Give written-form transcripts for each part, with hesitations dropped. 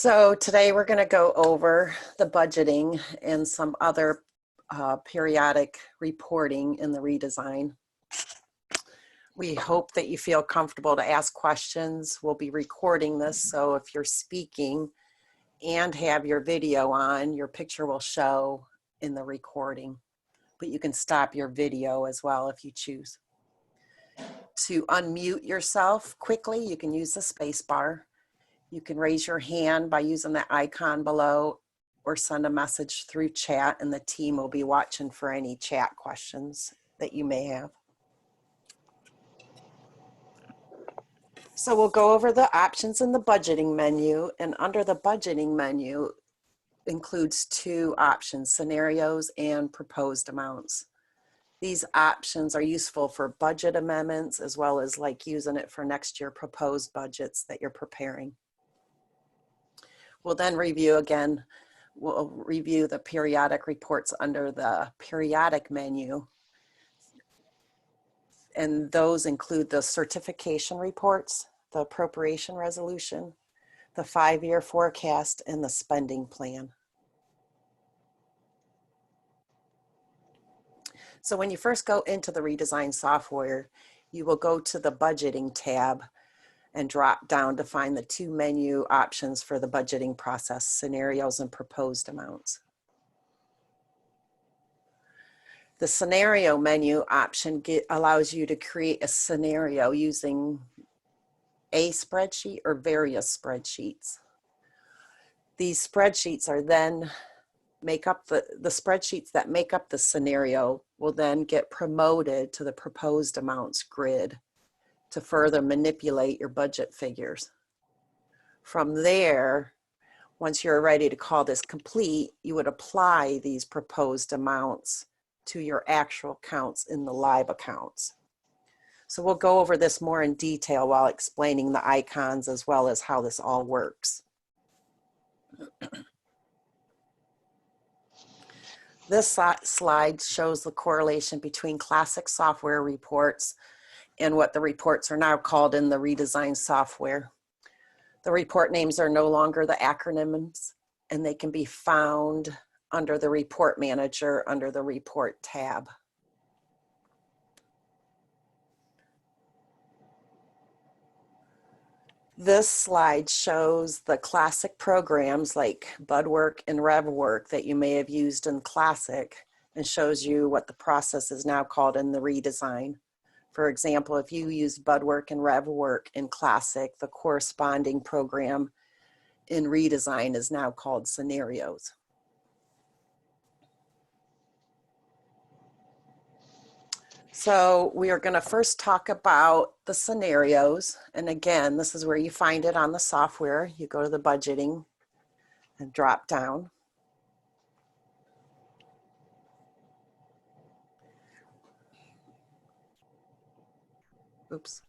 So today we're going to go over the budgeting and some other periodic reporting in the redesign. We hope that you feel comfortable to ask questions. We'll be recording this, so if you're speaking and have your video on, your picture will show in the recording, but you can stop your video as well if you choose. To unmute yourself quickly, you can use the space bar. You can raise your hand by using the icon below or send a message through chat, and the team will be watching for any chat questions that you may have. So we'll go over the options in the budgeting menu, and under the budgeting menu includes two options, scenarios and proposed amounts. These options are useful for budget amendments as well as like using it for next year proposed budgets that you're preparing. We'll then review again, we'll review the periodic reports under the periodic menu. And those include the certification reports, the appropriation resolution, the 5-year forecast, and the spending plan. So when you first go into the redesign software, you will go to the budgeting tab and drop down to find the two menu options for the budgeting process, scenarios and proposed amounts. The scenario menu option allows you to create a scenario using a spreadsheet or various spreadsheets. These spreadsheets are then make up the spreadsheets that make up the scenario will then get promoted to the proposed amounts grid to further manipulate your budget figures. From there, once you're ready to call this complete, you would apply these proposed amounts to your actual counts in the live accounts. So we'll go over this more in detail while explaining the icons as well as how this all works. This slide shows the correlation between classic software reports and what the reports are now called in the redesign software. The report names are no longer the acronyms, and they can be found under the report manager under the report tab. This slide shows the classic programs like BudWork and RevWork that you may have used in Classic, and shows you what the process is now called in the redesign. For example, if you use BudWork and RevWork in Classic, the corresponding program in redesign is now called Scenarios. So we are going to first talk about the scenarios. And again, this is where you find it on the software. You go to the budgeting and drop down. Oops.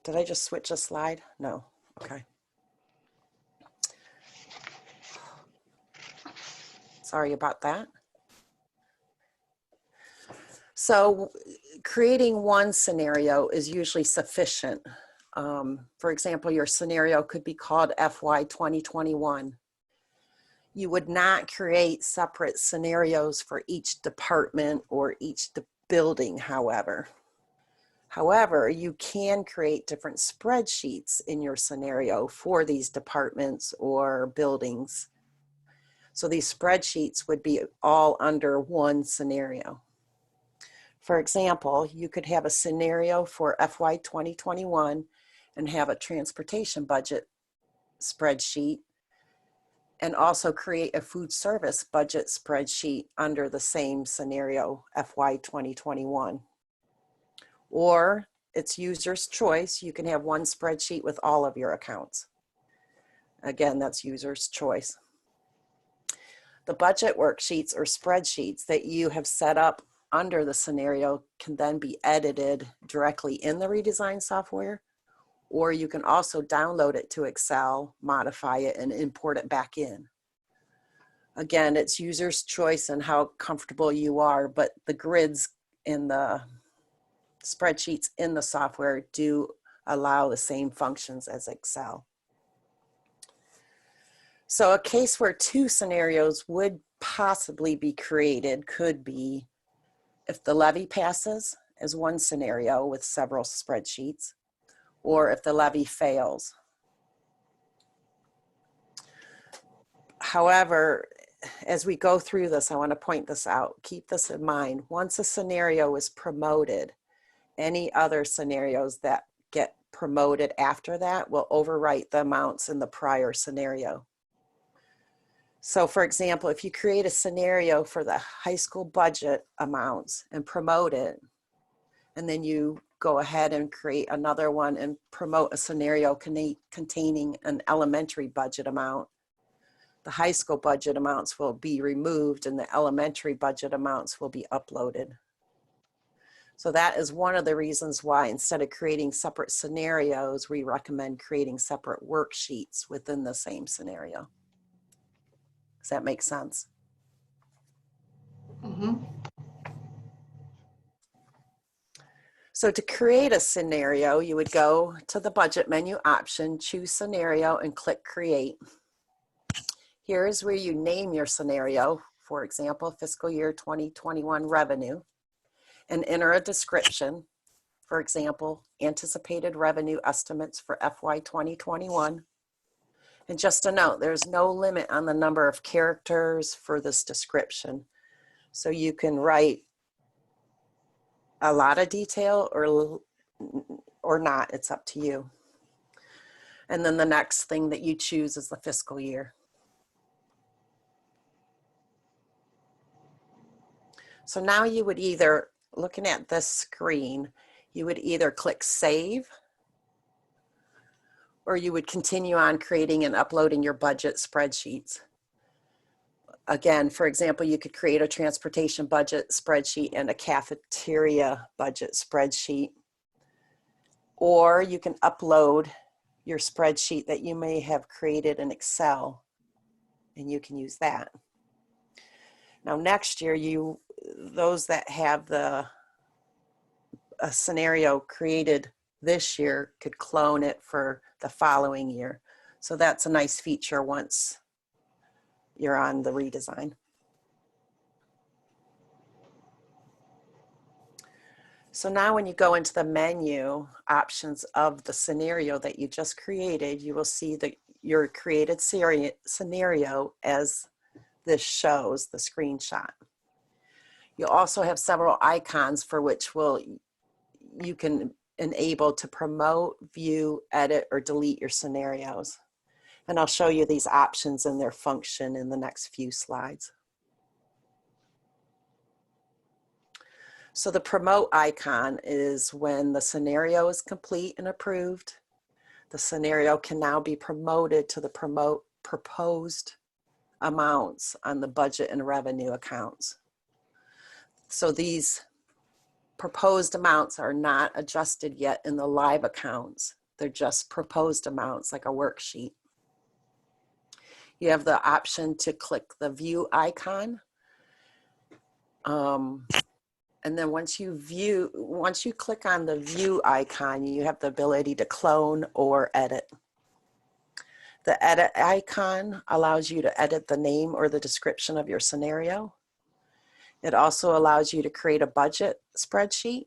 Did I just switch a slide? No. Okay. Sorry about that. So creating one scenario is usually sufficient. For example, your scenario could be called FY 2021. You would not create separate scenarios for each department or each building, however. However, you can create different spreadsheets in your scenario for these departments or buildings. So these spreadsheets would be all under one scenario. For example, you could have a scenario for FY 2021 and have a transportation budget spreadsheet, and also create a food service budget spreadsheet under the same scenario, FY 2021. Or it's user's choice. You can have one spreadsheet with all of your accounts. Again, that's user's choice. The budget worksheets or spreadsheets that you have set up under the scenario can then be edited directly in the redesign software, or you can also download it to Excel, modify it, and import it back in. Again, it's user's choice and how comfortable you are, but the grids in the spreadsheets in the software do allow the same functions as Excel. So a case where two scenarios would possibly be created could be if the levy passes as one scenario with several spreadsheets, or if the levy fails. However, as we go through this, I want to point this out. Keep this in mind. Once a scenario is promoted, any other scenarios that get promoted after that will overwrite the amounts in the prior scenario. So for example, if you create a scenario for the high school budget amounts and promote it, and then you go ahead and create another one and promote a scenario containing an elementary budget amount, the high school budget amounts will be removed and the elementary budget amounts will be uploaded. So that is one of the reasons why instead of creating separate scenarios, we recommend creating separate worksheets within the same scenario. Does that make sense? Mm-hmm. So to create a scenario, you would go to the budget menu option, choose scenario, and click create. Here's where you name your scenario, for example, fiscal year 2021 revenue, and enter a description, for example, anticipated revenue estimates for FY 2021. And just a note, there's no limit on the number of characters for this description. So you can write a lot of detail or not, it's up to you. And then the next thing that you choose is the fiscal year. So now you would either, looking at this screen, you would either click save, or you would continue on creating and uploading your budget spreadsheets. Again, for example, you could create a transportation budget spreadsheet and a cafeteria budget spreadsheet, or you can upload your spreadsheet that you may have created in Excel, and you can use that. Now next year, those that have a scenario created this year could clone it for the following year. So that's a nice feature once you're on the redesign. So now when you go into the menu options of the scenario that you just created, you will see your created scenario as this shows the screenshot. You'll also have several icons for which you can enable to promote, view, edit, or delete your scenarios. And I'll show you these options and their function in the next few slides. So the promote icon is when the scenario is complete and approved, the scenario can now be promoted to the proposed amounts on the budget and revenue accounts. So these proposed amounts are not adjusted yet in the live accounts. They're just proposed amounts like a worksheet. You have the option to click the view icon. And then once you click on the view icon, you have the ability to clone or edit. The edit icon allows you to edit the name or the description of your scenario. It also allows you to create a budget spreadsheet,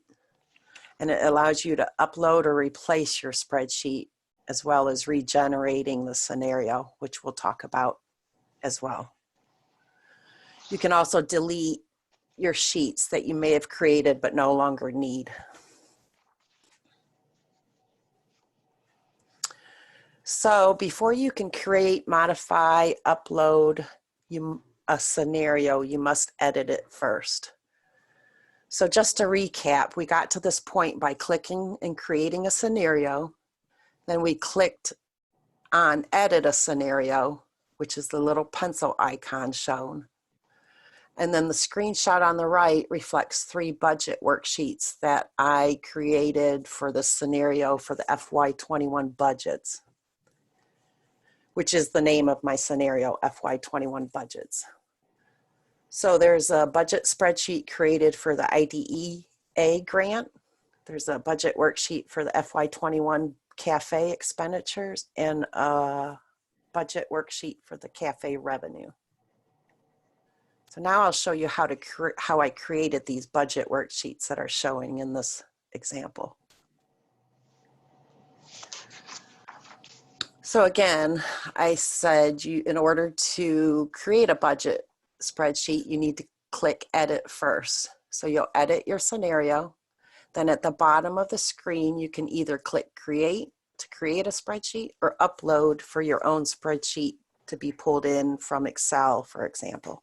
and it allows you to upload or replace your spreadsheet, as well as regenerating the scenario, which we'll talk about as well. You can also delete your sheets that you may have created but no longer need. So before you can create, modify, upload a scenario, you must edit it first. So just to recap, we got to this point by clicking and creating a scenario. Then we clicked on edit a scenario, which is the little pencil icon shown. And then the screenshot on the right reflects 3 budget worksheets that I created for the scenario for the FY21 budgets, which is the name of my scenario, FY21 budgets. So there's a budget spreadsheet created for the IDEA grant. There's a budget worksheet for the FY21 cafe expenditures and a budget worksheet for the cafe revenue. So now I'll show you how I created these budget worksheets that are showing in this example. So again, I said in order to create a budget spreadsheet, you need to click edit first. So you'll edit your scenario. Then at the bottom of the screen, you can either click create to create a spreadsheet or upload for your own spreadsheet to be pulled in from Excel, for example.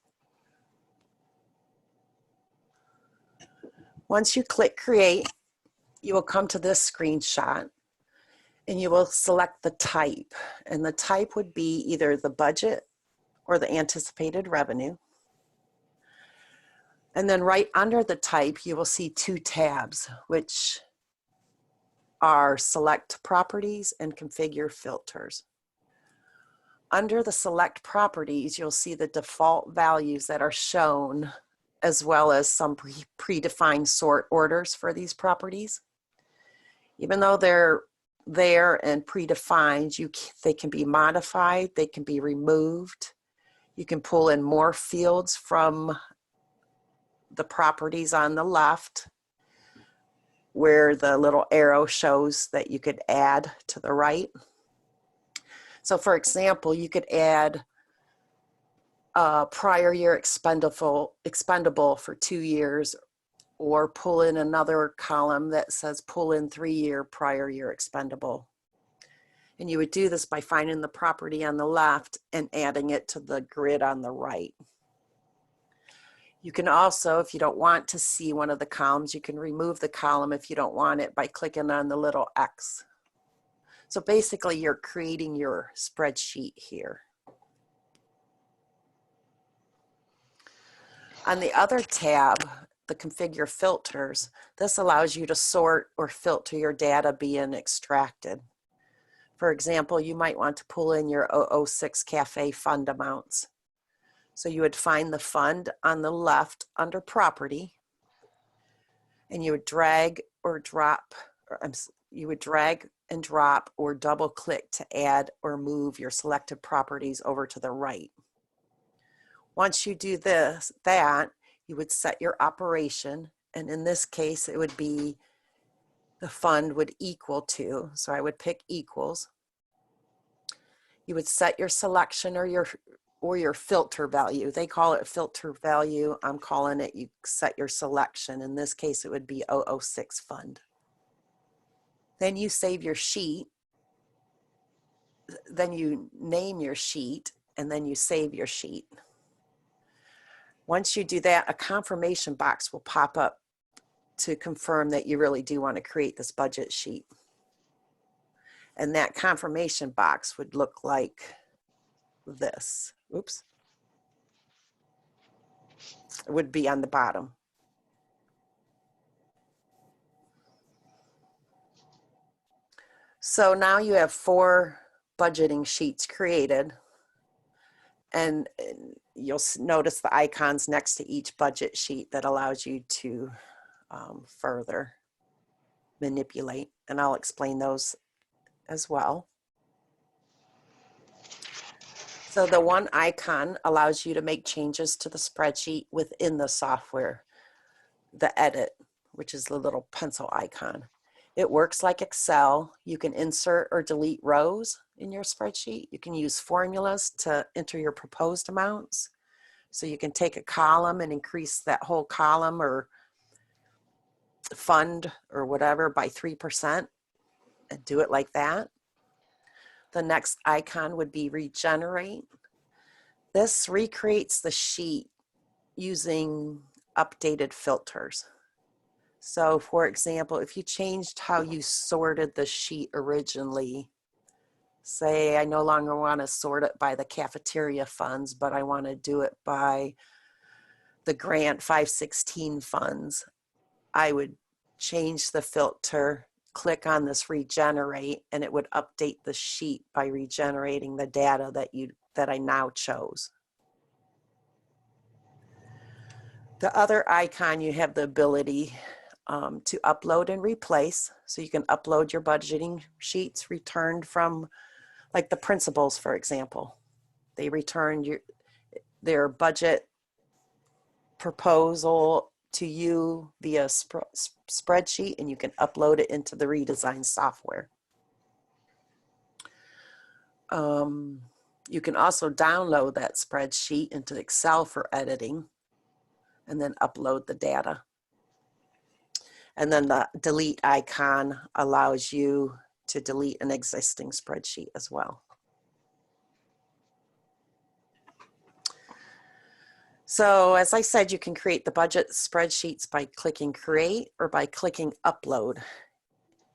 Once you click create, you will come to this screenshot and you will select the type. And the type would be either the budget or the anticipated revenue. And then right under the type, you will see two tabs, which are select properties and configure filters. Under the select properties, you'll see the default values that are shown, as well as some predefined sort orders for these properties. Even though they're there and predefined, they can be modified, they can be removed. You can pull in more fields from the properties on the left, where the little arrow shows that you could add to the right. So for example, you could add prior year expendable for 2 years, or pull in another column that says pull in 3-year prior year expendable. And you would do this by finding the property on the left and adding it to the grid on the right. You can also, if you don't want to see one of the columns, you can remove the column if you don't want it by clicking on the little X. So basically you're creating your spreadsheet here. On the other tab, the configure filters, this allows you to sort or filter your data being extracted. For example, you might want to pull in your 006 cafe fund amounts. So you would find the fund on the left under property, and you would drag or drop, you would drag and drop or double click to add or move your selected properties over to the right. Once you do that, you would set your operation, and in this case, it would be the fund would equal to, so I would pick equals. You would set your selection or your filter value. They call it filter value. I'm calling it, you set your selection. In this case, it would be 006 fund. Then you save your sheet. Then you name your sheet, and then you save your sheet. Once you do that, a confirmation box will pop up to confirm that you really do want to create this budget sheet. And that confirmation box would look like this. Oops. It would be on the bottom. So now you have 4 budgeting sheets created, and you'll notice the icons next to each budget sheet that allows you to further manipulate, and I'll explain those as well. So the one icon allows you to make changes to the spreadsheet within the software. The edit, which is the little pencil icon. It works like Excel. You can insert or delete rows in your spreadsheet. You can use formulas to enter your proposed amounts. So you can take a column and increase that whole column or fund or whatever by 3% and do it like that. The next icon would be regenerate. This recreates the sheet using updated filters. So for example, if you changed how you sorted the sheet originally, say I no longer want to sort it by the cafeteria funds, but I want to do it by the grant 516 funds, I would change the filter, click on this regenerate, and it would update the sheet by regenerating the data that I now chose. The other icon, you have the ability to upload and replace. So you can upload your budgeting sheets returned from Like the principals, for example. They return their budget proposal to you via spreadsheet, and you can upload it into the Redesign software. You can also download that spreadsheet into Excel for editing and then upload the data. And then the delete icon allows you to delete an existing spreadsheet as well. So as I said, you can create the budget spreadsheets by clicking create or by clicking upload.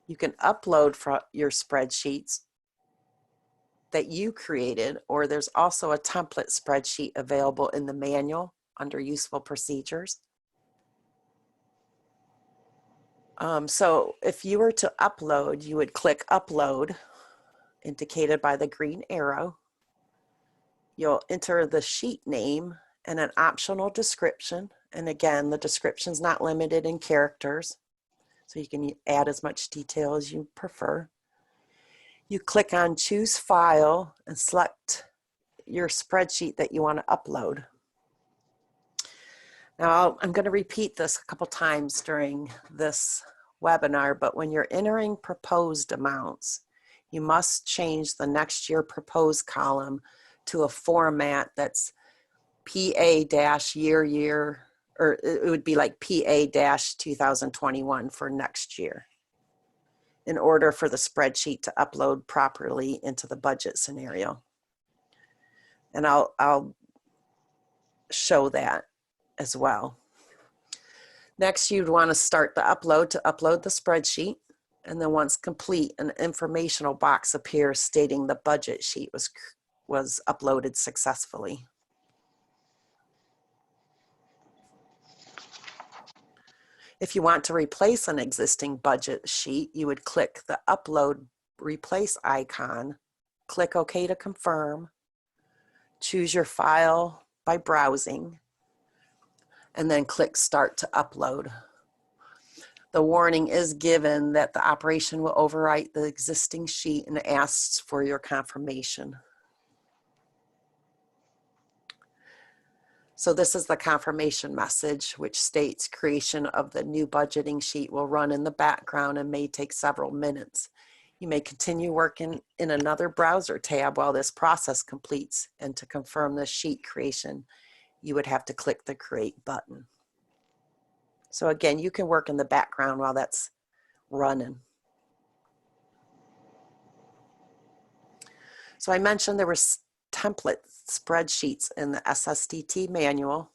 You can upload from your spreadsheets that you created, or there's also a template spreadsheet available in the manual under useful procedures. So if you were to upload, you would click upload, indicated by the green arrow. You'll enter the sheet name and an optional description. And again, the description's not limited in characters, so you can add as much detail as you prefer. You click on choose file and select your spreadsheet that you want to upload. Now, I'm going to repeat this a couple times during this webinar, but when you're entering proposed amounts, you must change the next year proposed column to a format that's PA-year, or it would be like PA-2021 for next year, in order for the spreadsheet to upload properly into the budget scenario. And I'll show that as well. Next, you'd want to start the upload to upload the spreadsheet. And then once complete, an informational box appears stating the budget sheet was uploaded successfully. If you want to replace an existing budget sheet, you would click the upload replace icon, click OK to confirm, choose your file by browsing, and then click start to upload. The warning is given that the operation will overwrite the existing sheet and asks for your confirmation. So this is the confirmation message, which states creation of the new budgeting sheet will run in the background and may take several minutes. You may continue working in another browser tab while this process completes, and to confirm the sheet creation, you would have to click the create button. So again, you can work in the background while that's running. So I mentioned there were template spreadsheets in the SSDT manual.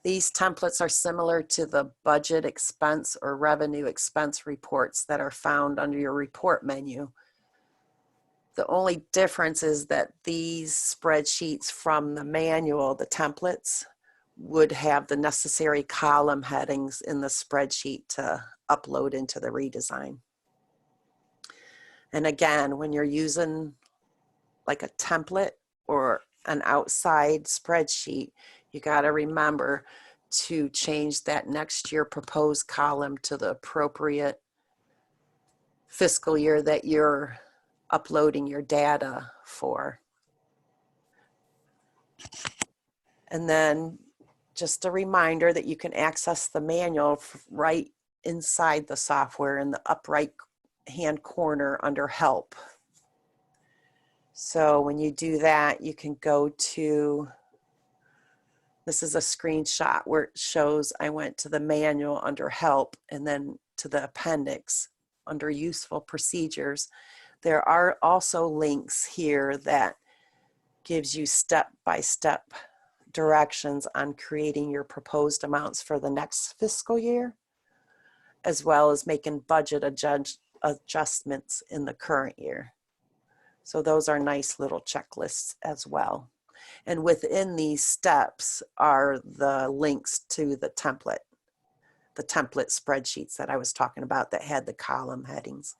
These templates are similar to the budget expense or revenue expense reports that are found under your report menu. The only difference is that these spreadsheets from the manual, the templates, would have the necessary column headings in the spreadsheet to upload into the redesign. And again, when you're using like a template or an outside spreadsheet, you got to remember to change that next year proposed column to the appropriate fiscal year that you're uploading your data for. And then just a reminder that you can access the manual right inside the software in the up right hand corner under help. So when you do that, you can go to, this is a screenshot where it shows I went to the manual under help and then to the appendix under useful procedures. There are also links here that gives you step-by-step directions on creating your proposed amounts for the next fiscal year, as well as making budget adjustments in the current year. So those are nice little checklists as well. And within these steps are the links to the template spreadsheets that I was talking about that had the column headings.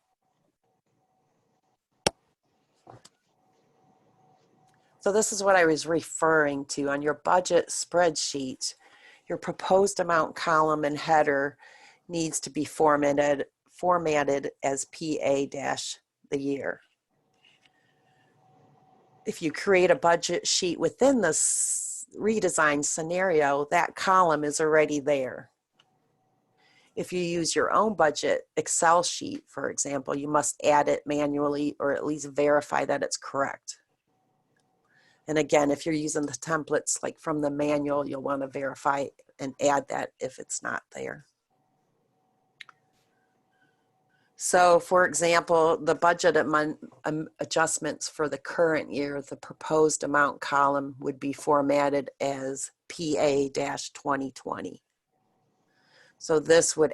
So this is what I was referring to. On your budget spreadsheet, your proposed amount column and header needs to be formatted as PA- the year. if you create a budget sheet within this redesign scenario, that column is already there. If you use your own budget Excel sheet, for example, you must add it manually or at least verify that it's correct. And again, if you're using the templates like from the manual, you'll want to verify and add that if it's not there. So for example, the budget adjustments for the current year, the proposed amount column would be formatted as PA-2020. So this would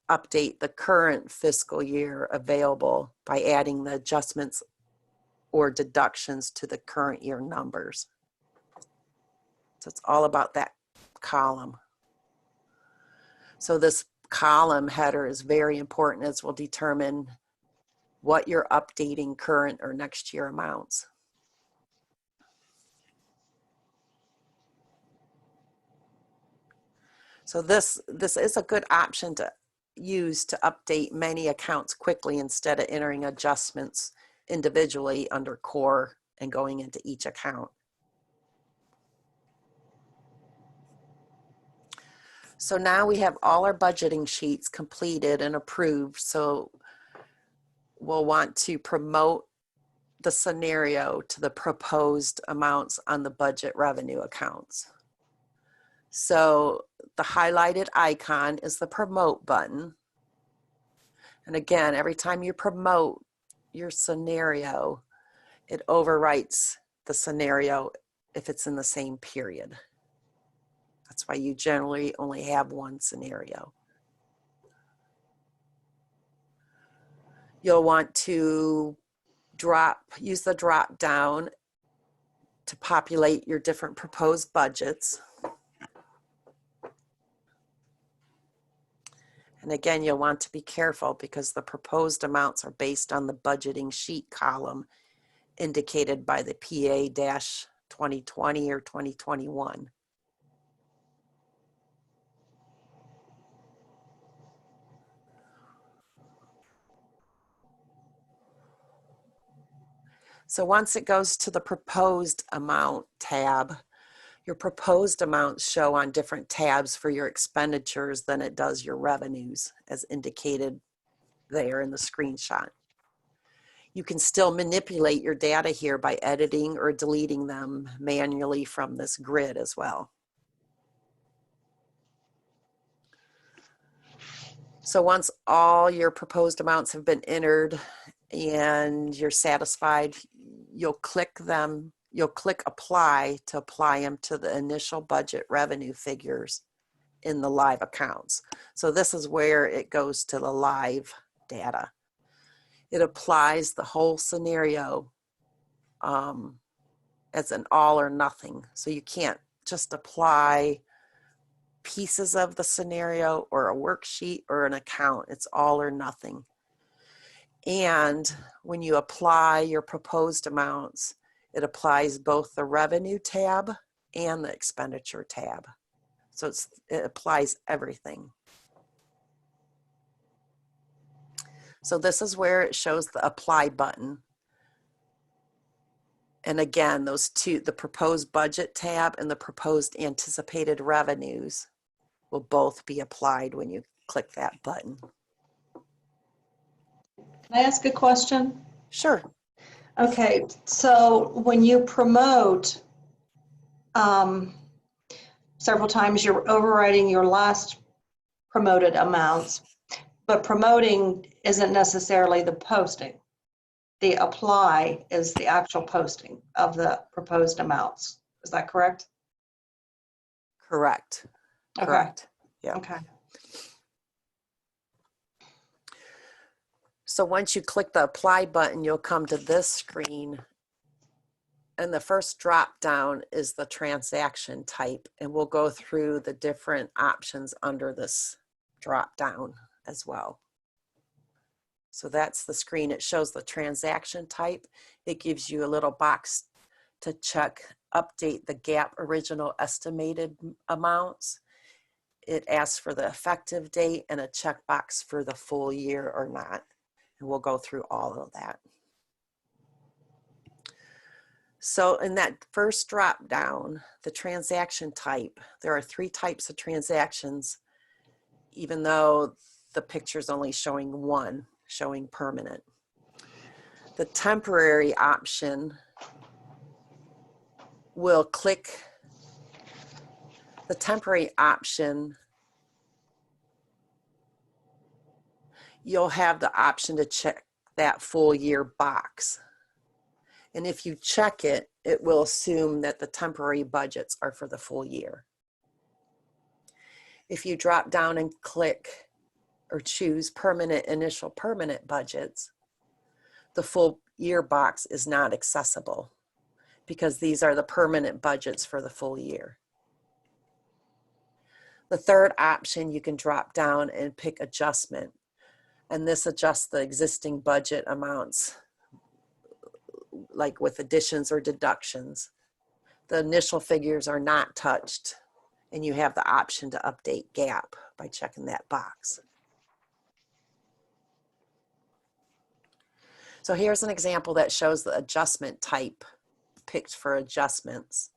update the current fiscal year available by adding the adjustments or deductions to the current year numbers. So it's all about that column. So this column header is very important, as will determine what you're updating current or next year amounts. So this is a good option to use to update many accounts quickly instead of entering adjustments individually under core and going into each account. So now we have all our budgeting sheets completed and approved. So we'll want to promote the scenario to the proposed amounts on the budget revenue accounts. So the highlighted icon is the promote button. And again, every time you promote your scenario, it overwrites the scenario if it's in the same period. That's why you generally only have one scenario. You'll want to use the drop down to populate your different proposed budgets. And again, you'll want to be careful because the proposed amounts are based on the budgeting sheet column indicated by the PA-2020 or 2021. So once it goes to the proposed amount tab, your proposed amounts show on different tabs for your expenditures than it does your revenues, as indicated there in the screenshot. You can still manipulate your data here by editing or deleting them manually from this grid as well. So once all your proposed amounts have been entered and you're satisfied, you'll click apply to apply them to the initial budget revenue figures in the live accounts. So this is where it goes to the live data. It applies the whole scenario as an all or nothing. So you can't just apply pieces of the scenario or a worksheet or an account. It's all or nothing. And when you apply your proposed amounts, it applies both the revenue tab and the expenditure tab. So it applies everything. So this is where it shows the apply button. And again, those two, the proposed budget tab and the proposed anticipated revenues, will both be applied when you click that button. Can I ask a question? Sure. Okay, so when you promote, several times you're overriding your last promoted amounts, but promoting isn't necessarily the posting. The apply is the actual posting of the proposed amounts. Is that correct? Correct. Okay. Correct. Yeah. Okay. So once you click the apply button, you'll come to this screen. And the first drop down is the transaction type. And we'll go through the different options under this drop down as well. So that's the screen. It shows the transaction type. It gives you a little box to check, update the GAAP original estimated amounts. It asks for the effective date and a checkbox for the full year or not. And we'll go through all of that. So in that first drop down, the transaction type, there are 3 types of transactions, even though the picture is only showing one, showing permanent. The temporary option will click, the temporary option, you'll have the option to check that full year box. And if you check it, it will assume that the temporary budgets are for the full year. If you drop down and click or choose permanent initial permanent budgets, the full year box is not accessible because these are the permanent budgets for the full year. The third option, you can drop down and pick adjustment, and this adjusts the existing budget amounts, like with additions or deductions. The initial figures are not touched, and you have the option to update GAAP by checking that box. So here's an example that shows the adjustment type picked for adjustments.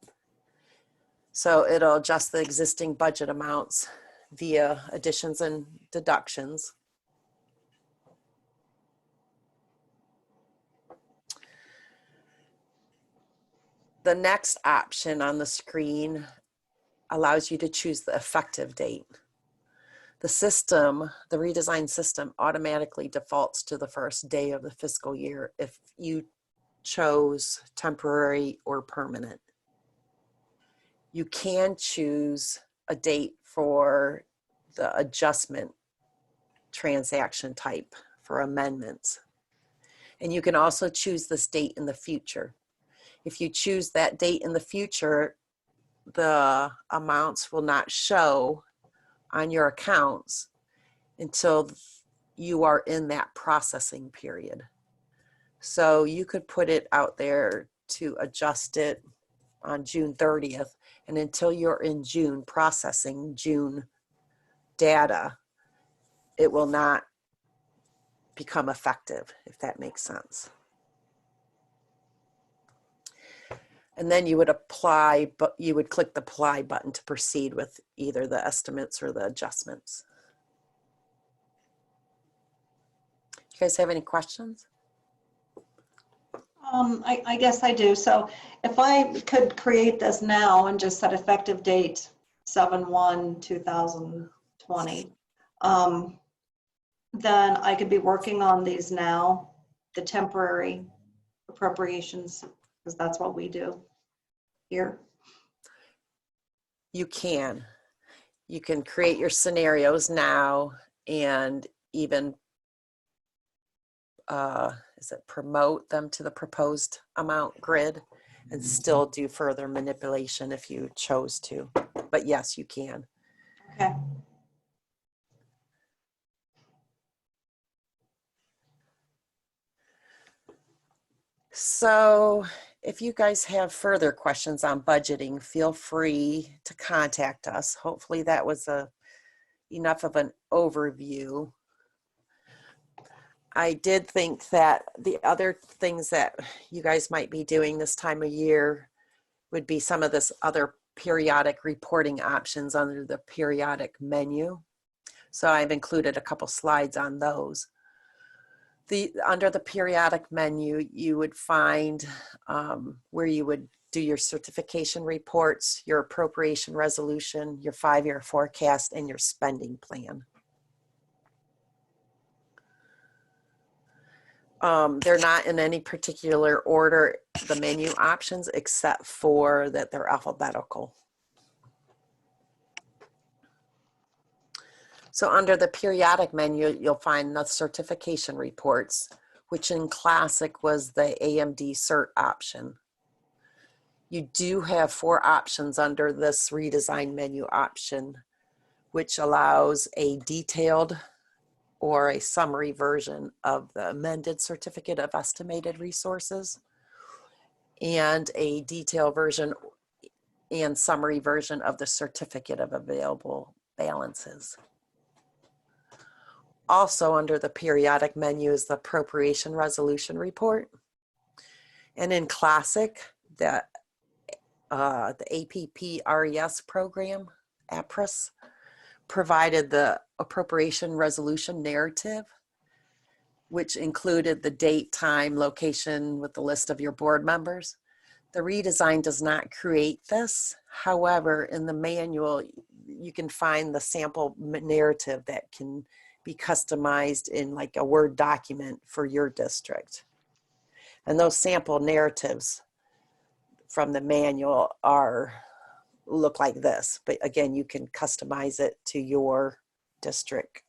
So it'll adjust the existing budget amounts via additions and deductions. The next option on the screen allows you to choose the effective date. The system, the redesign system, automatically defaults to the first day of the fiscal year if you chose temporary or permanent. You can choose a date for the adjustment transaction type for amendments. And you can also choose this date in the future. If you choose that date in the future, the amounts will not show on your accounts until you are in that processing period. So you could put it out there to adjust it on June 30th, and until you're in June processing June data, it will not become effective, if that makes sense. And then you would apply, but you would click the apply button to proceed with either the estimates or the adjustments. You guys have any questions? I guess I do. So if I could create this now and just set effective date 7/1/2020, then I could be working on these now, the temporary appropriations, because that's what we do here. You can create your scenarios now and even promote them to the proposed amount grid and still do further manipulation if you chose to. But yes, you can. Okay. So if you guys have further questions on budgeting, feel free to contact us. Hopefully that was enough of an overview. I did think that the other things that you guys might be doing this time of year would be some of this other periodic reporting options under the periodic menu. So I've included a couple slides on those. Under the periodic menu, you would find where you would do your certification reports, your appropriation resolution, your 5-year forecast, and your spending plan. They're not in any particular order, the menu options, except for that they're alphabetical. So under the periodic menu, you'll find the certification reports, which in Classic was the AMD cert option. You do have 4 options under this redesign menu option, which allows a detailed or a summary version of the amended certificate of estimated resources and a detailed version and summary version of the certificate of available balances. Also under the periodic menu is the appropriation resolution report. And in Classic, the APPRES program, APRES, provided the appropriation resolution narrative, which included the date, time, location with the list of your board members. The redesign does not create this. However, in the manual, you can find the sample narrative that can be customized in like a Word document for your district. And those sample narratives from the manual look like this, but again, you can customize it to your district.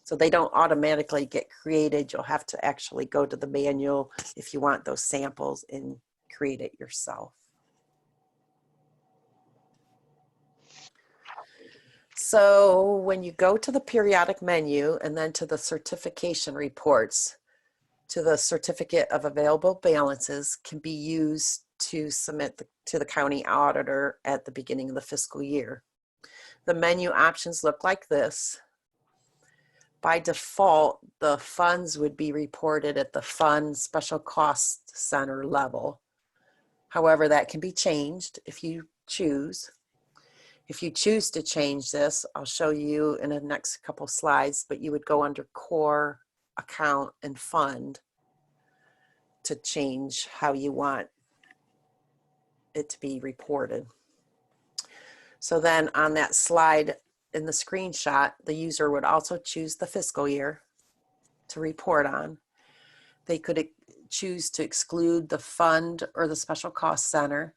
So they don't automatically get created. You'll have to actually go to the manual if you want those samples and create it yourself. So when you go to the periodic menu and then to the certification reports, to the certificate of available balances can be used to submit to the county auditor at the beginning of the fiscal year. The menu options look like this. By default, the funds would be reported at the fund special cost center level. However, that can be changed if you choose. If you choose to change this, I'll show you in the next couple slides, but you would go under core, account, and fund to change how you want it to be reported. So then on that slide in the screenshot, the user would also choose the fiscal year to report on. They could choose to exclude the fund or the special cost center.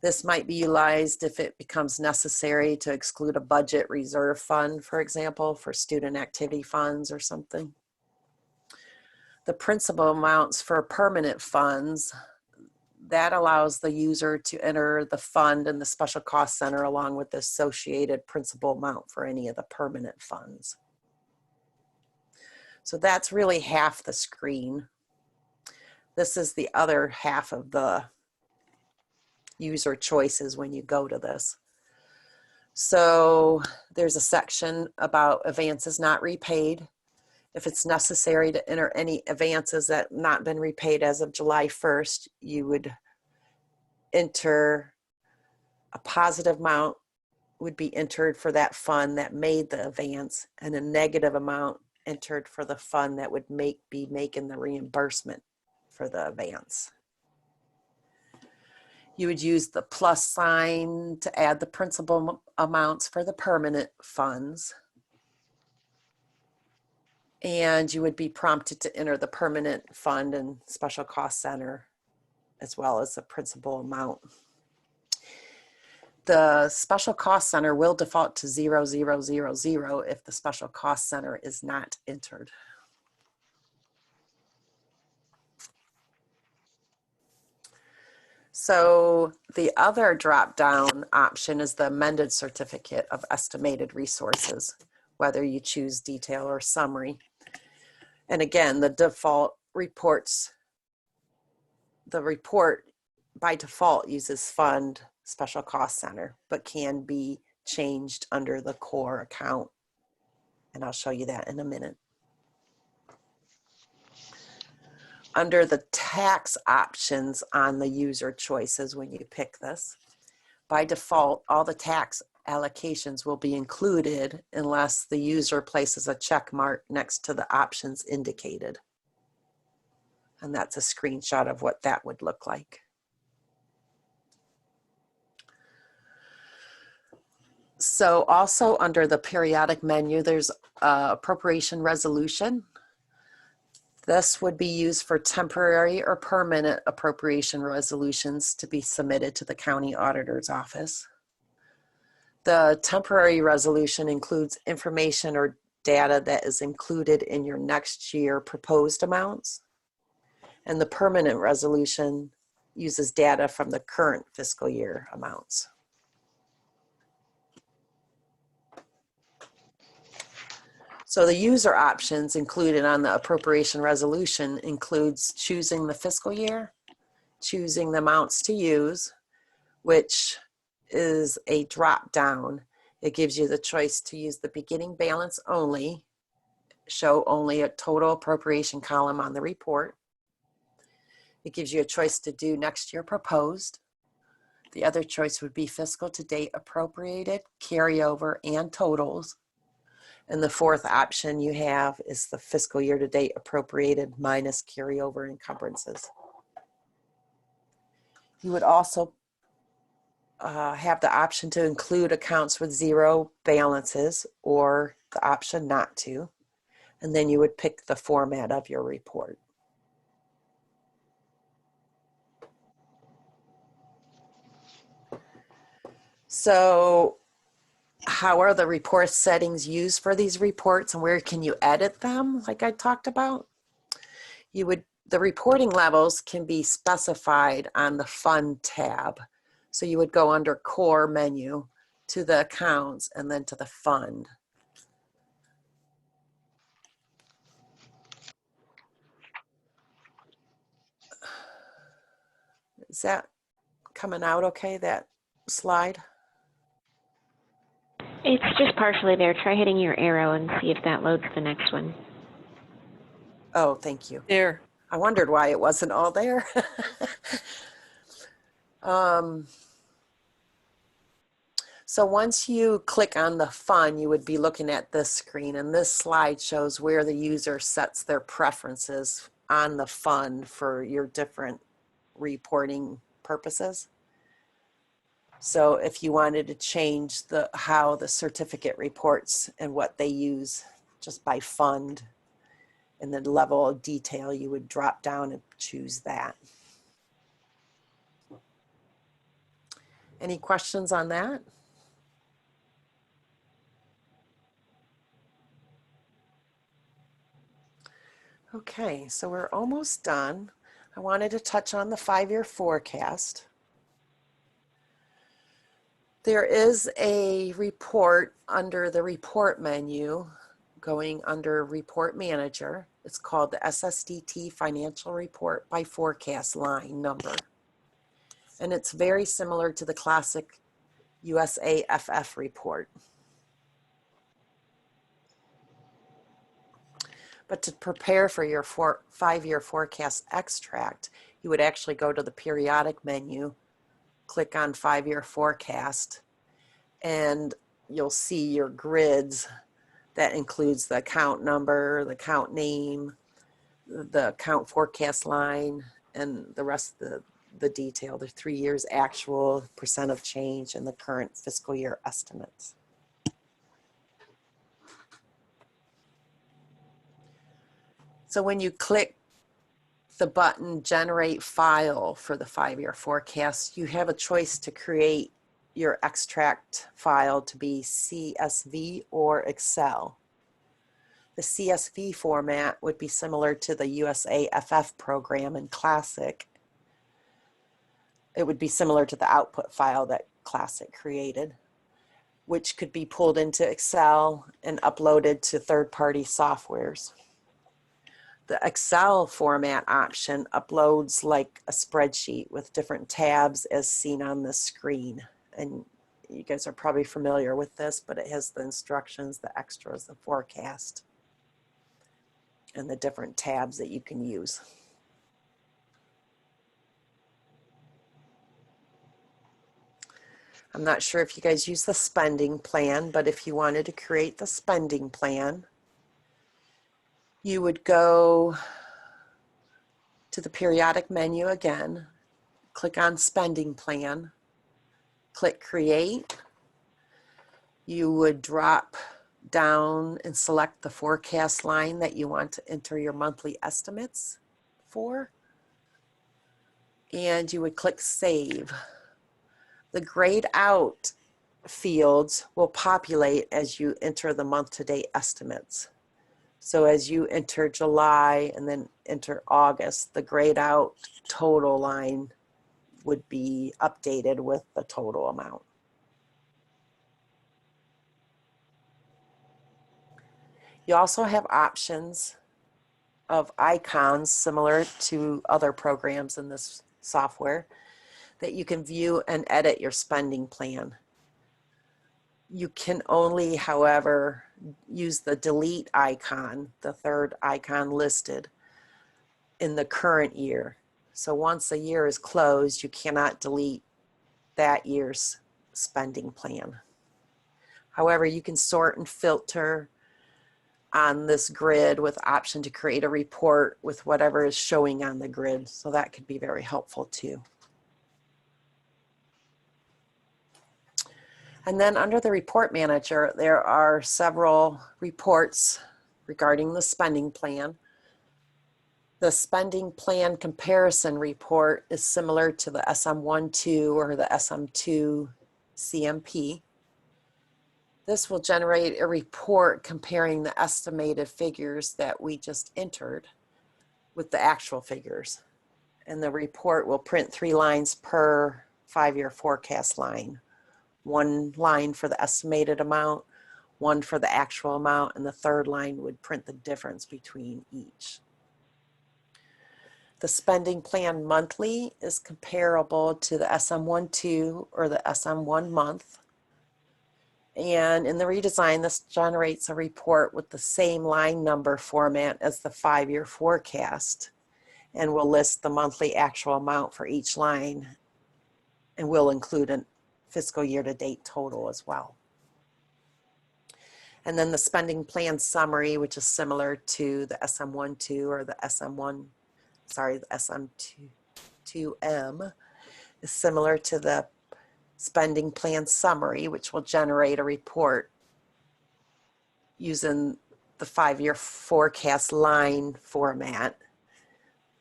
This might be utilized if it becomes necessary to exclude a budget reserve fund, for example, for student activity funds or something. The principal amounts for permanent funds, that allows the user to enter the fund and the special cost center along with the associated principal amount for any of the permanent funds. So that's really half the screen. This is the other half of the user choices when you go to this. So there's a section about advances not repaid. If it's necessary to enter any advances that have not been repaid as of July 1st, you would enter a positive amount would be entered for that fund that made the advance, and a negative amount entered for the fund that would be making the reimbursement for the advance. You would use the plus sign to add the principal amounts for the permanent funds. And you would be prompted to enter the permanent fund and special cost center as well as the principal amount. The special cost center will default to 0000 if the special cost center is not entered. So the other drop-down option is the amended certificate of estimated resources, whether you choose detail or summary. And again, the default reports, the report by default uses fund special cost center, but can be changed under the core account. And I'll show you that in a minute. Under the tax options on the user choices when you pick this, by default, all the tax allocations will be included unless the user places a check mark next to the options indicated. And that's a screenshot of what that would look like. So also under the periodic menu, there's appropriation resolution. This would be used for temporary or permanent appropriation resolutions to be submitted to the county auditor's office. The temporary resolution includes information or data that is included in your next year proposed amounts. And the permanent resolution uses data from the current fiscal year amounts. So the user options included on the appropriation resolution includes choosing the fiscal year, choosing the amounts to use, which is a drop down. It gives you the choice to use the beginning balance only, show only a total appropriation column on the report. It gives you a choice to do next year proposed. The other choice would be fiscal to date appropriated, carryover, and totals. And the fourth option you have is the fiscal year to date appropriated minus carryover encumbrances. You would also have the option to include accounts with zero balances or the option not to. And then you would pick the format of your report. So how are the report settings used for these reports and where can you edit them, like I talked about? The reporting levels can be specified on the Fund tab. So you would go under Core menu to the accounts and then to the Fund. Is that coming out okay, that slide? It's just partially there. Try hitting your arrow and see if that loads the next one. Oh, thank you. There. I wondered why it wasn't all there. So once you click on the Fund, you would be looking at this screen, and this slide shows where the user sets their preferences on the Fund for your different reporting purposes. So if you wanted to change how the certificate reports and what they use just by fund and the level of detail, you would drop down and choose that. Any questions on that? Okay, so we're almost done. I wanted to touch on the 5-year forecast. There is a report under the report menu going under Report Manager. It's called the SSDT Financial Report by Forecast line number. And it's very similar to the classic USAFF report. But to prepare for your 5-year forecast extract, you would actually go to the periodic menu, click on 5-year forecast, and you'll see your grids. That includes the account number, the account name, the account forecast line, and the rest of the detail, the 3 years actual, percent of change, and the current fiscal year estimates. So when you click the button Generate File for the 5-year forecast, you have a choice to create your extract file to be CSV or Excel. The CSV format would be similar to the USAFF program in Classic. It would be similar to the output file that Classic created, which could be pulled into Excel and uploaded to third-party softwares. The Excel format option uploads like a spreadsheet with different tabs as seen on the screen. And you guys are probably familiar with this, but it has the instructions, the extras, the forecast, and the different tabs that you can use. I'm not sure if you guys use the spending plan, but if you wanted to create the spending plan, you would go to the periodic menu again, click on spending plan, click create. You would drop down and select the forecast line that you want to enter your monthly estimates for, and you would click save. The grayed out fields will populate as you enter the month-to-date estimates. So as you enter July and then enter August, the grayed out total line would be updated with the total amount. You also have options of icons similar to other programs in this software that you can view and edit your spending plan. You can only, however, use the delete icon, the third icon listed, in the current year. So once a year is closed, you cannot delete that year's spending plan. However, you can sort and filter on this grid with option to create a report with whatever is showing on the grid. So that could be very helpful too. And then under the report manager, there are several reports regarding the spending plan. The spending plan comparison report is similar to the SM1-2 or the SM2 CMP. This will generate a report comparing the estimated figures that we just entered with the actual figures. And the report will print 3 lines per 5-year forecast line. 1 line for the estimated amount, 1 for the actual amount, and the 3rd line would print the difference between each. The spending plan monthly is comparable to the SM1-2 or the SM1 month. And in the redesign, this generates a report with the same line number format as the 5-year forecast and will list the monthly actual amount for each line and will include a fiscal year to date total as well. And then the spending plan summary, which is similar to the SM1-2 or the the SM2M, is similar to the spending plan summary, which will generate a report using the 5-year forecast line format,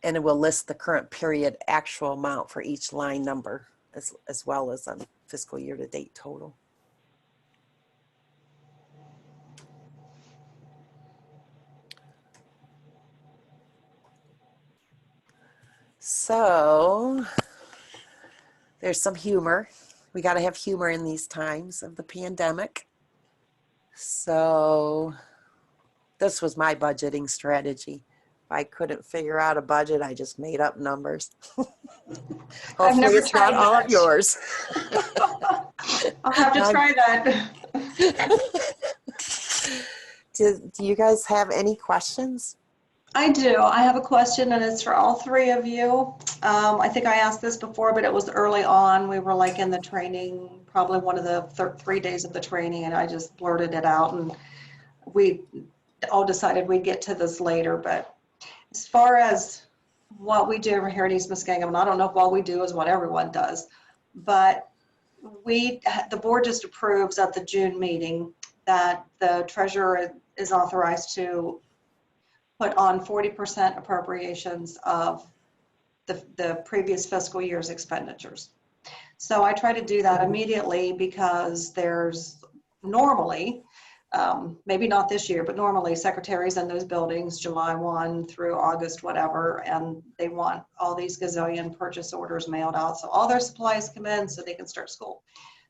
and it will list the current period actual amount for each line number as well as a fiscal year to date total. So there's some humor. We got to have humor in these times of the pandemic. So this was my budgeting strategy. If I couldn't figure out a budget, I just made up numbers. Hopefully it's not all of yours. I'll have to try that. Do you guys have any questions? I do. I have a question, and it's for all 3 of you. I think I asked this before, but it was early on. We were like in the training, probably one of the 3 days of the training, and I just blurted it out, and we all decided we'd get to this later. But as far as what we do over here at East Muskingum, and I don't know if what we do is what everyone does, but the board just approves at the June meeting that the treasurer is authorized to put on 40% appropriations of the previous fiscal year's expenditures. So I try to do that immediately because there's normally, maybe not this year, but normally secretaries in those buildings, July 1 through August, whatever, and they want all these gazillion purchase orders mailed out. So all their supplies come in so they can start school.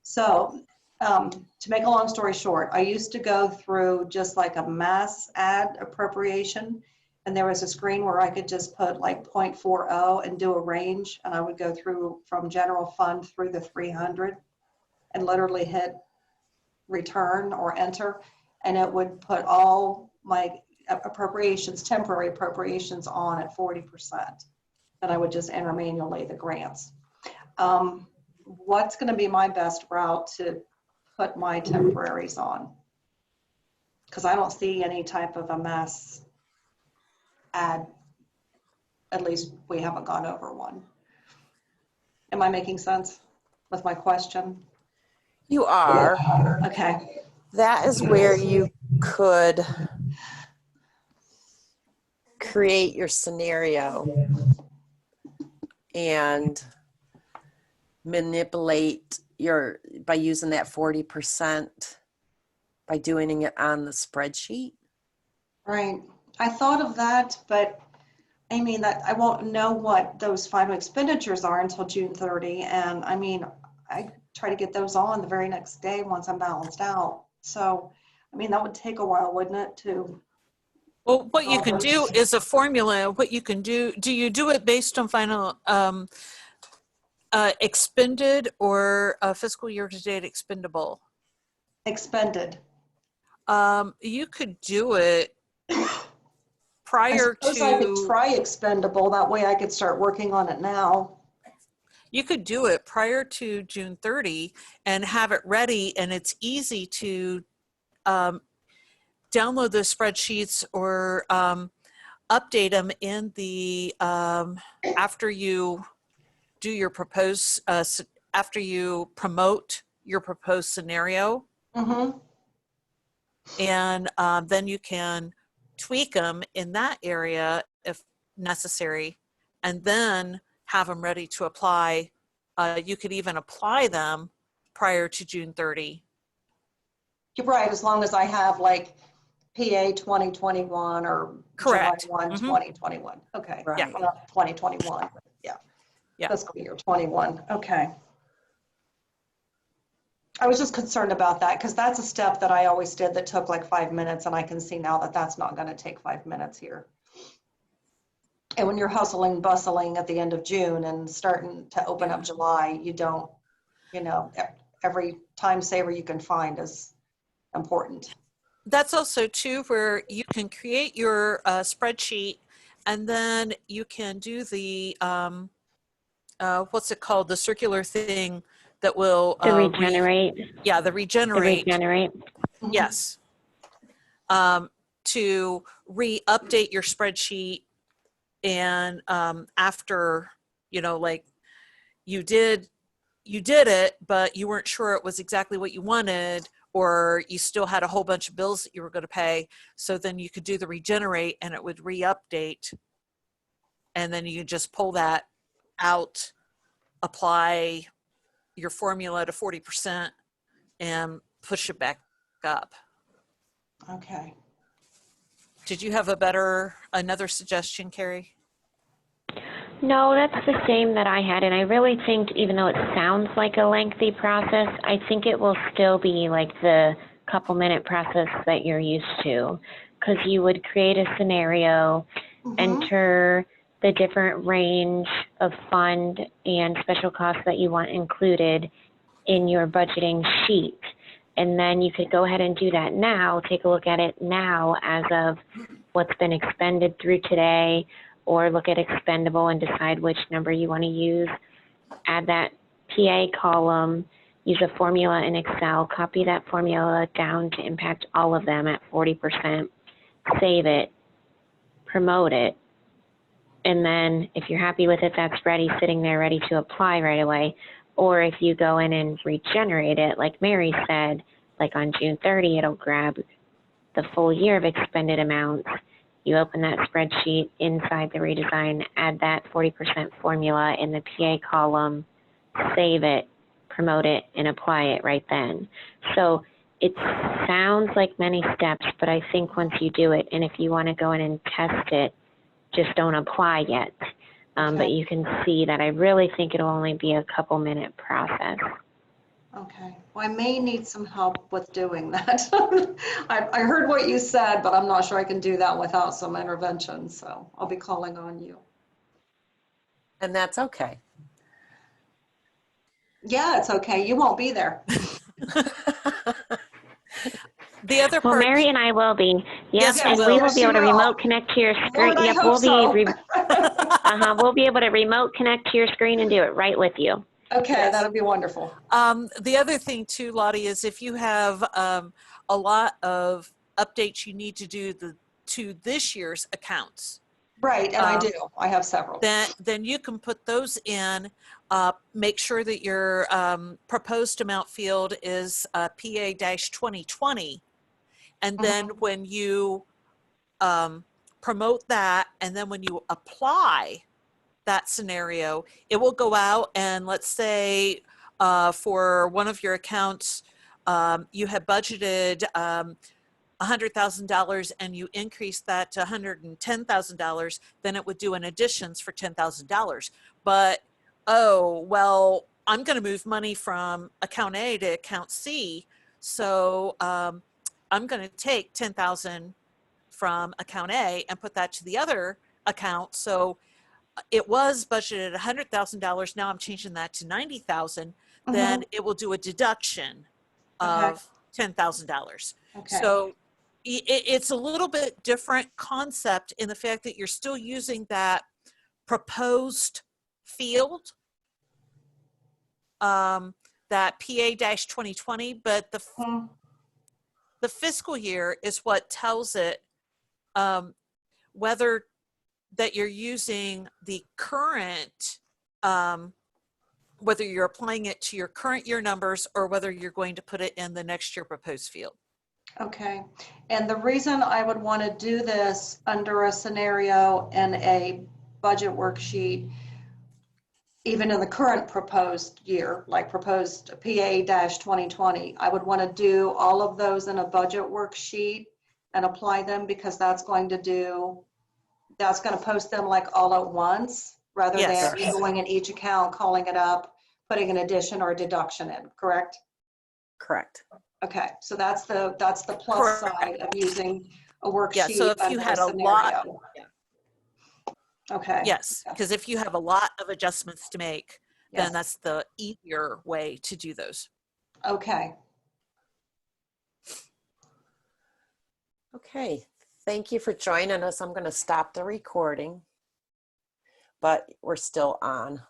So to make a long story short, I used to go through just like a mass ad appropriation, and there was a screen where I could just put like 0.40 and do a range, and I would go through from general fund through the 300 and literally hit return or enter, and it would put all my appropriations, temporary appropriations on at 40%. And I would just enter manually the grants. What's going to be my best route to put my temporaries on? Because I don't see any type of a mass ad. At least we haven't gone over one. Am I making sense with my question? You are. Okay. That is where you could create your scenario and manipulate by using that 40% by doing it on the spreadsheet. Right. I thought of that, but I mean that I won't know what those final expenditures are until June 30. And I mean, I try to get those on the very next day once I'm balanced out. So, I mean, that would take a while, wouldn't it, to... Well, what you can do is a formula. What you can do you do it based on final expended or fiscal year to date expendable? Expended. You could do it prior suppose I could to, try expendable, that way I could start working on it now. you could do it prior to June 30 and have it ready, and it's easy to download those spreadsheets or update them in the, after you do your proposed, after you promote your proposed scenario. Mm-hmm. And then you can tweak them in that area if necessary, and then have them ready to apply. You could even apply them prior to June 30. You're right, as long as I have like PA 2021 or Correct. July 1, Mhm. 2021. Okay. Right. Yeah. Well, not 2021, but yeah. Yeah. Fiscal year 21. Okay. I was just concerned about that because that's a step that I always did that took like 5 minutes, and I can see now that that's not going to take 5 minutes here. And when you're hustling, bustling at the end of June and starting to open up July, you don't, you know, every time saver you can find is important. That's also too where you can create your spreadsheet, and then you can do the, what's it called? The circular thing that will, The regenerate. the regenerate. Mhm. Yes. To re-update your spreadsheet, and after, you know, like you did it, but you weren't sure it was exactly what you wanted, or you still had a whole bunch of bills that you were going to pay. So then you could do the regenerate and it would re-update. And then you just pull that out, apply your formula to 40%, and push it back up. Okay. Did you have another suggestion, Carrie? No, that's the same that I had. And I really think, even though it sounds like a lengthy process, I think it will still be like the couple-minute process that you're used to. Because you would create a scenario, Mhm. enter the different range of fund and special costs that you want included in your budgeting sheet. And then you could go ahead and do that now, take a look at it now as of what's been expended through today, or look at expendable and decide which number you want to use. Add that PA column, use a formula in Excel, copy that formula down to impact all of them at 40%, save it, promote it, and then if you're happy with it, that's ready, sitting there ready to apply right away. Or if you go in and regenerate it, like Mary said, like on June 30, it'll grab the full year of expended amounts. You open that spreadsheet inside the redesign, add that 40% formula in the PA column, save it, promote it, and apply it right then. So it sounds like many steps, but I think once you do it, and if you want to go in and test it, just don't apply yet. But you can see that I really think it'll only be a couple-minute process. Okay. Well, I may need some help with doing that. I heard what you said, but I'm not sure I can do that without some intervention. So I'll be calling on you. And that's okay. Yeah, it's okay. You won't be there. The other Well, part, Mary and I will be. Yep, Yes, and we we will. will be able to Yes, you will. remote connect to your screen. Lord, I Yep, hope we'll so. be we'll be able to remote connect to your screen and do it right with you. Okay, Yes. that'll be wonderful. the other thing too, Lottie, is if you have a lot of updates you need to do to this year's accounts, Right, and I do. I have several. then you can put those in. Make sure that your proposed amount field is PA-2020. And then when you promote that, and then when you apply that scenario, it will go out, and let's say for one of your accounts, you had budgeted $100,000 and you increase that to $110,000, then it would do an additions for $10,000. But, oh, well, I'm going to move money from account A to account C, so I'm going to take 10,000 from account A and put that to the other account. So it was budgeted $100,000. Now I'm changing that to $90,000. Then it will do a deduction of $10,000. Okay. So it's a little bit different concept in the fact that you're still using that proposed field, that PA-2020, but the fiscal year is what tells it whether that you're using the current, whether you're applying it to your current year numbers or whether you're going to put it in the next year proposed field. Okay, and the reason I would want to do this under a scenario and a budget worksheet, even in the current proposed year, like proposed PA-2020, I would want to do all of those in a budget worksheet and apply them, because that's going to post them like all at once, rather Yes. than you going in each account, calling it up, putting an addition or a deduction in, correct? Correct. Okay, so that's the plus Correct. side of using a worksheet. Yeah, so if you under had a scenario. lot, Okay. yes, because if you have a lot of adjustments to make, Yes. then that's the easier way to do those. Okay. Okay, thank you for joining us. I'm going to stop the recording, but we're still on.